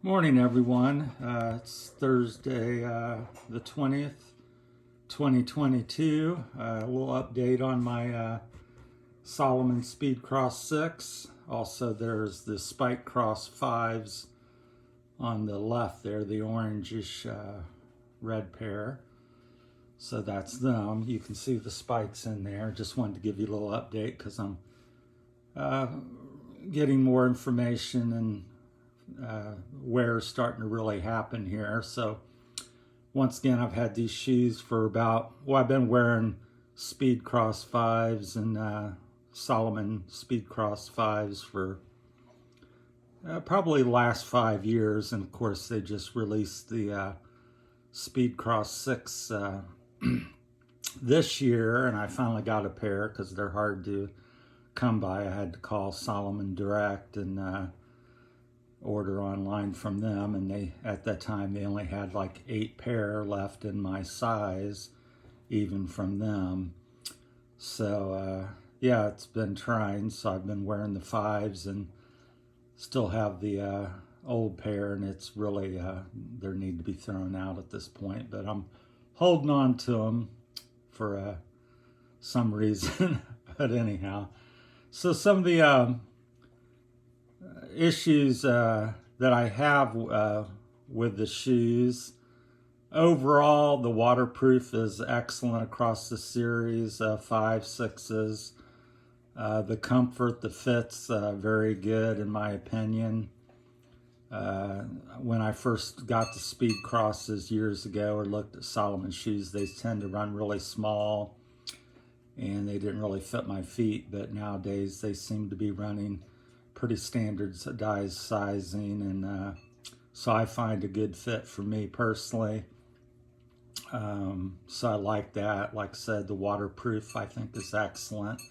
Morning, everyone. It's Thursday, the 20th, 2022. A little update on my Salomon Speed Cross 6. Also, there's the Spike Cross 5s on the left there, the orangish red pair. So that's them. You can see the spikes in there. Just wanted to give you a little update because I'm getting more information and wear's starting to really happen here. So once again, I've had these shoes for I've been wearing Speed Cross 5s and Salomon Speed Cross 5s for probably the last 5 years. And of course, they just released the Speed Cross 6 this year, and I finally got a pair because they're hard to come by. I had to call Salomon direct and order online from them, and at that time they only had like 8 pair left in my size, even from them. So yeah, it's been trying. So I've been wearing the 5s and still have the old pair, and it's really they need to be thrown out at this point, but I'm holding on to them for some reason. But anyhow, so some of the issues that I have with the shoes. Overall, the waterproof is excellent across the series, 5, 6s. The comfort, the fit's very good in my opinion. When I first got the Speed Crosses years ago or looked at Salomon shoes, they tend to run really small and they didn't really fit my feet, but nowadays they seem to be running pretty standardized sizing, and so I find a good fit for me personally. So I like that. Like I said, the waterproof I think is excellent.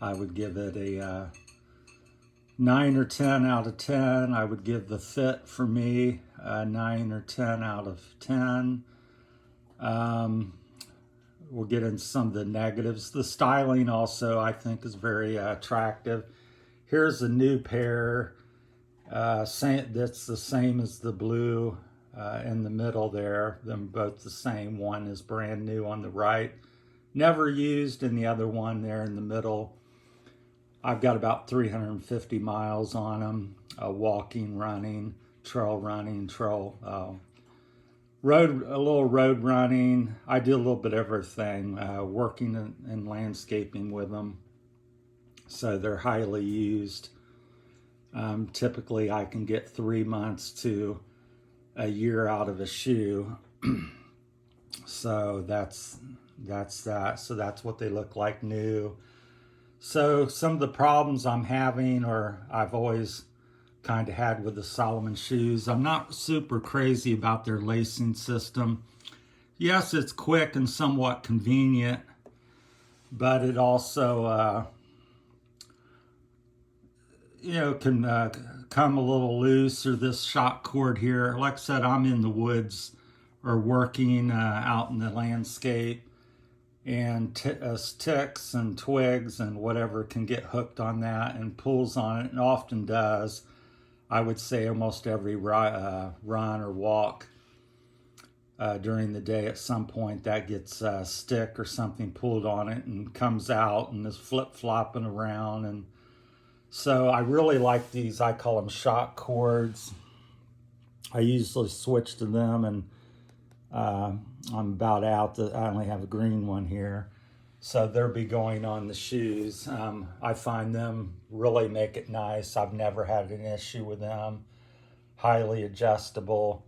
I would give it a 9 or 10 out of 10. I would give the fit for me a 9 or 10 out of 10. We'll get into some of the negatives. The styling also I think is very attractive. Here's a new pair, that's the same as the blue in the middle there. Them both the same. One is brand new on the right, never used, and the other one there in the middle. I've got about 350 miles on them, walking, running, road, a little road running. I do a little bit of everything, working in landscaping with them. So they're highly used. Typically I can get 3 months to a year out of a shoe. So that's that. So that's what they look like new. So some of the problems I'm having, or I've always kind of had with the Salomon shoes, I'm not super crazy about their lacing system. Yes, it's quick and somewhat convenient, but it also can come a little loose, or this shock cord here. Like I said, I'm in the woods or working out in the landscape, and ticks and twigs and whatever can get hooked on that and pulls on it, and often does. I would say almost every run or walk during the day, at some point that gets a stick or something pulled on it and comes out and is flip-flopping around. And so I really like these. I call them shock cords. I usually switch to them, and I'm about out. I only have a green one here, so they'll be going on the shoes. I find them really make it nice. I've never had an issue with them. Highly adjustable.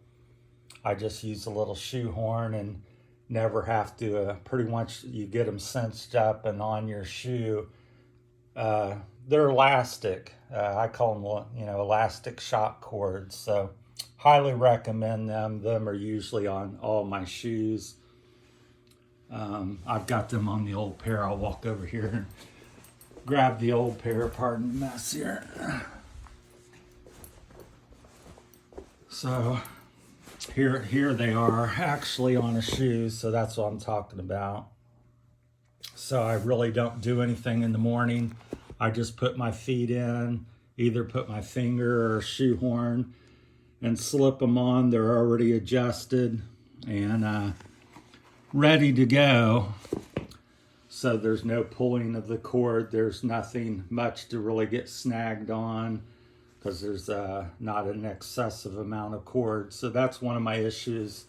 I just use a little shoehorn and never have to, pretty much you get them cinched up and on your shoe. They're elastic. I call them, elastic shock cords. So highly recommend them. Them are usually on all my shoes. I've got them on the old pair. I'll walk over here and grab the old pair. Pardon the mess here. So here they are actually on a shoe. So that's what I'm talking about. So I really don't do anything in the morning. I just put my feet in, either put my finger or shoehorn and slip them on. They're already adjusted and ready to go. So there's no pulling of the cord. There's nothing much to really get snagged on because there's not an excessive amount of cord. So that's one of my issues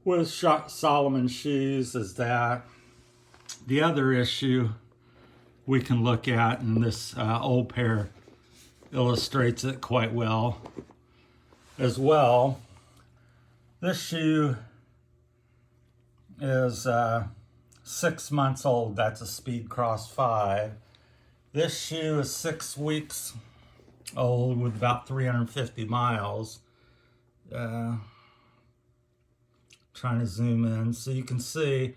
with Salomon shoes, is that. The other issue we can look at, and this old pair illustrates it quite well as well. This shoe is 6 months old. That's a Speed Cross 5. This shoe is 6 weeks old with about 350 miles. Trying to zoom in so you can see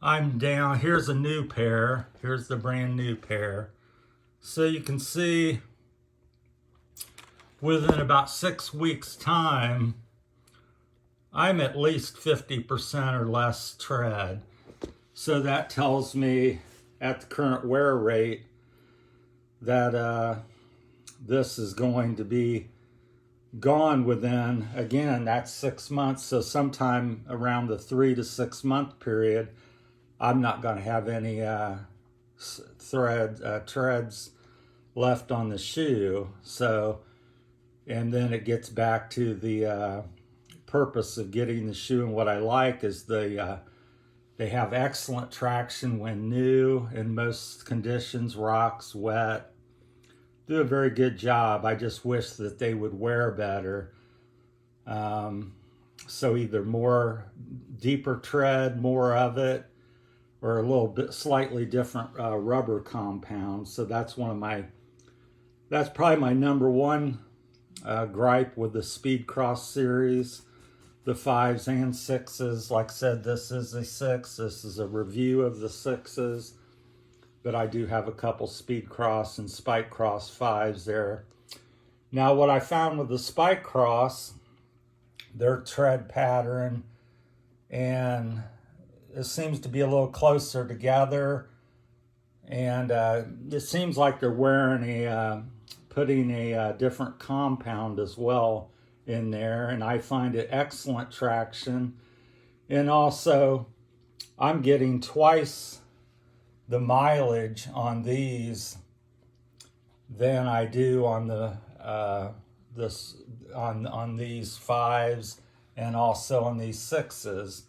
I'm down. Here's a new pair. Here's the brand new pair. So you can see within about 6 weeks time, I'm at least 50% or less tread. So that tells me at the current wear rate that this is going to be gone within, again, that's 6 months. So sometime around the 3 to 6 month period, I'm not going to have any treads left on the shoe. So, and then it gets back to the purpose of getting the shoe. And what I like is they have excellent traction when new in most conditions, rocks, wet. Do a very good job. I just wish that they would wear better. So either more deeper tread, more of it, or a little bit slightly different rubber compound. So that's that's probably my number one gripe with the Speed Cross series, the 5s and 6s. Like I said, this is a 6. This is a review of the 6s, but I do have a couple Speed Cross and Spike Cross 5s there. Now what I found with the Spike Cross, their tread pattern, and it seems to be a little closer together, and it seems like they're wearing putting a different compound as well in there, and I find it excellent traction. And also I'm getting twice the mileage on these than I do on the on these 5s and also on these 6s.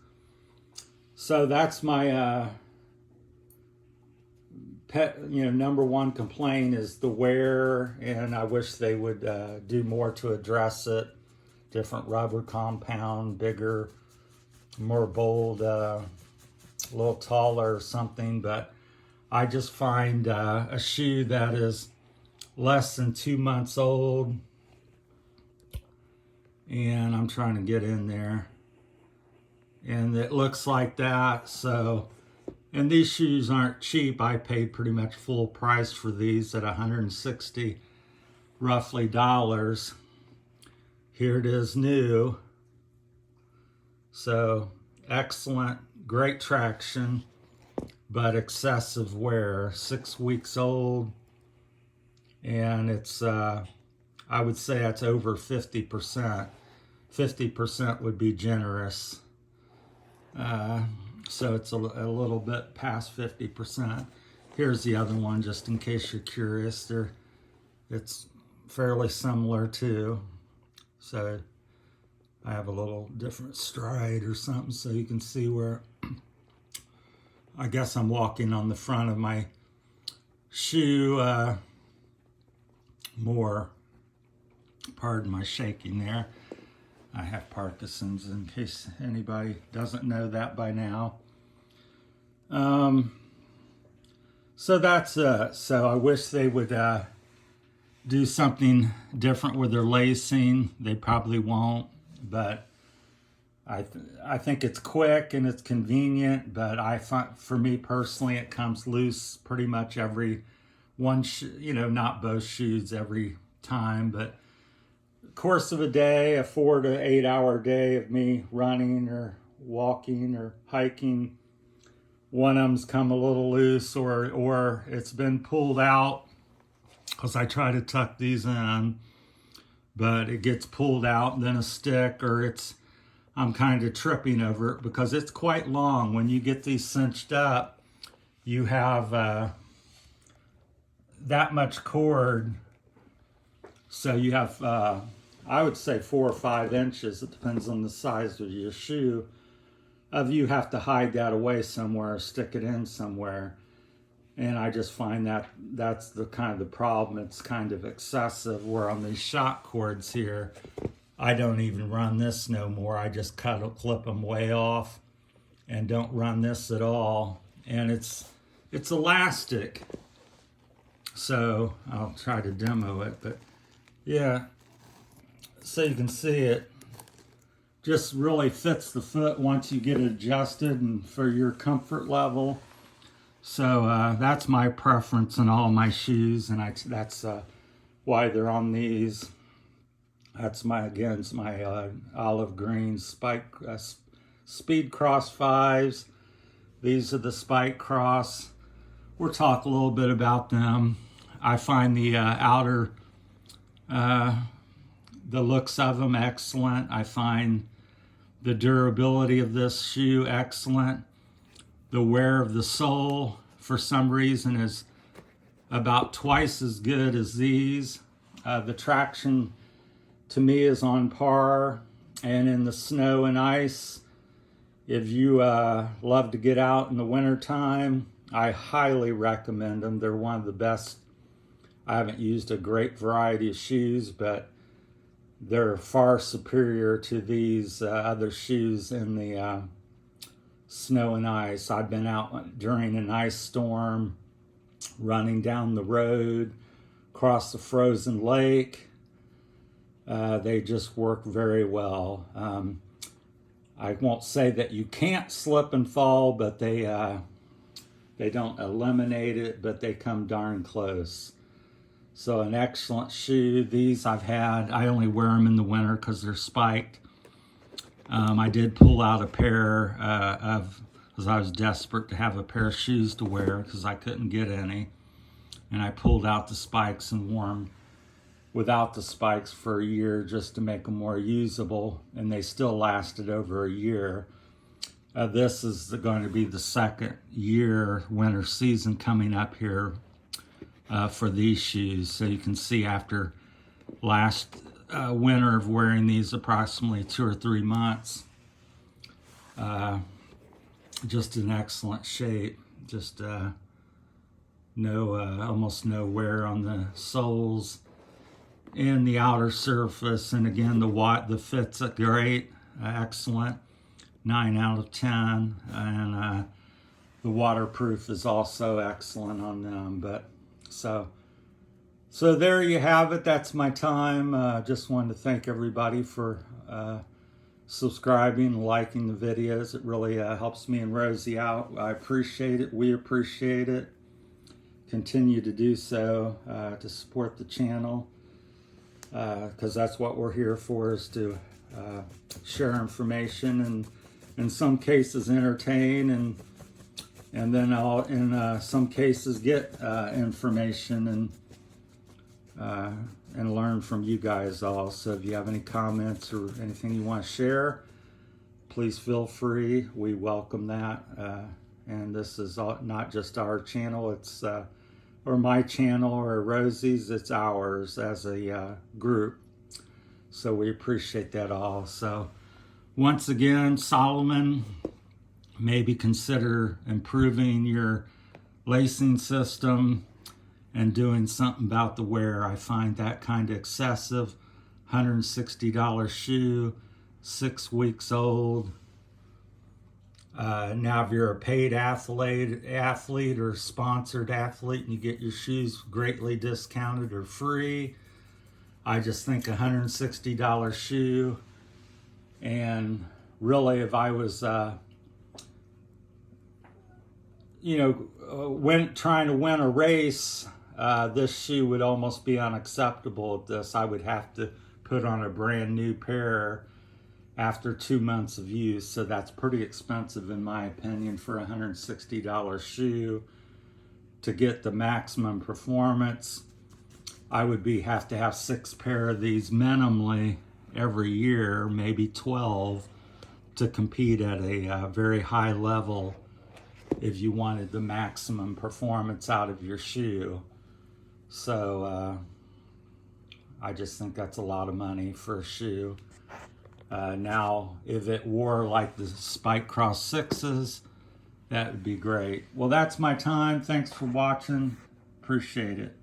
So that's my number one complaint is the wear, and I wish they would do more to address it. Different rubber compound, bigger, more bold, a little taller or something. But I just find a shoe that is less than 2 months old, and I'm trying to get in there, and it looks like that. So, and these shoes aren't cheap. I paid pretty much full price for these at $160 roughly dollars. Here it is new. So excellent, great traction, but excessive wear. 6 weeks old, and it's I would say that's over 50%. 50% would be generous. So it's a little bit past 50%. Here's the other one, just in case you're curious. It's fairly similar too. So I have a little different stride or something, so you can see where I guess I'm walking on the front of my shoe more. Pardon my shaking there. I have Parkinson's, in case anybody doesn't know that by now. So that's so I wish they would do something different with their lacing. They probably won't, but I think it's quick and it's convenient. But I find, for me personally, it comes loose pretty much every one, not both shoes every time, but course of a day, a 4 to 8 hour day of me running or walking or hiking, one of them's come a little loose, or it's been pulled out because I try to tuck these in, but it gets pulled out and then a stick, or I'm kind of tripping over it because it's quite long. When you get these cinched up, you have that much cord. So you have, I would say 4 or 5 inches. It depends on the size of your shoe. You have to hide that away somewhere, stick it in somewhere. And I just find that that's the kind of the problem. It's kind of excessive, where on these shock cords here, I don't even run this no more. I just clip them way off and don't run this at all. And it's elastic. So I'll try to demo it, but yeah, so you can see it just really fits the foot once you get it adjusted and for your comfort level. So that's my preference in all my shoes, and that's why they're on these. That's my olive green spike Speed Cross 5s. These are the Spike Cross. We'll talk a little bit about them. I find the outer, the looks of them excellent. I find the durability of this shoe excellent. The wear of the sole, for some reason, is about twice as good as these. The traction, to me, is on par. And in the snow and ice, if you love to get out in the wintertime, I highly recommend them. They're one of the best. I haven't used a great variety of shoes, but they're far superior to these other shoes in the snow and ice. I've been out during an ice storm, running down the road, across the frozen lake. They just work very well. I won't say that you can't slip and fall, but they don't eliminate it, but they come darn close. So an excellent shoe. These I've had, I only wear them in the winter because they're spiked. I did pull out a pair because I was desperate to have a pair of shoes to wear because I couldn't get any. And I pulled out the spikes and wore them without the spikes for a year just to make them more usable, and they still lasted over a year. This is going to be the second year winter season coming up here for these shoes. So you can see after last winter of wearing these approximately 2 or 3 months, just in excellent shape. Just almost no wear on the soles and the outer surface. And again, the fit's great, excellent, 9 out of 10. And the waterproof is also excellent on them. But so there you have it. That's my time. Just wanted to thank everybody for subscribing and liking the videos. It really helps me and Rosie out. I appreciate it. We appreciate it. Continue to do so to support the channel, because that's what we're here for, is to share information and in some cases entertain, and then I'll in some cases get information and learn from you guys all. So if you have any comments or anything you want to share, please feel free. We welcome that. And this is not just our channel, it's or my channel or Rosie's, it's ours as a group. So we appreciate that all. So once again, Salomon, maybe consider improving your lacing system and doing something about the wear. I find that kind of excessive. $160 shoe, 6 weeks old. Now if you're a paid athlete or sponsored athlete and you get your shoes greatly discounted or free, I just think $160 shoe. And really, if I was trying to win a race, this shoe would almost be unacceptable at this. I would have to put on a brand new pair after 2 months of use. So that's pretty expensive in my opinion for a $160 shoe to get the maximum performance. I would have to have 6 pair of these minimally every year, maybe 12, to compete at a very high level if you wanted the maximum performance out of your shoe. So I just think that's a lot of money for a shoe. Now, if it wore like the Spike Cross 6s, that would be great. Well, that's my time. Thanks for watching. Appreciate it.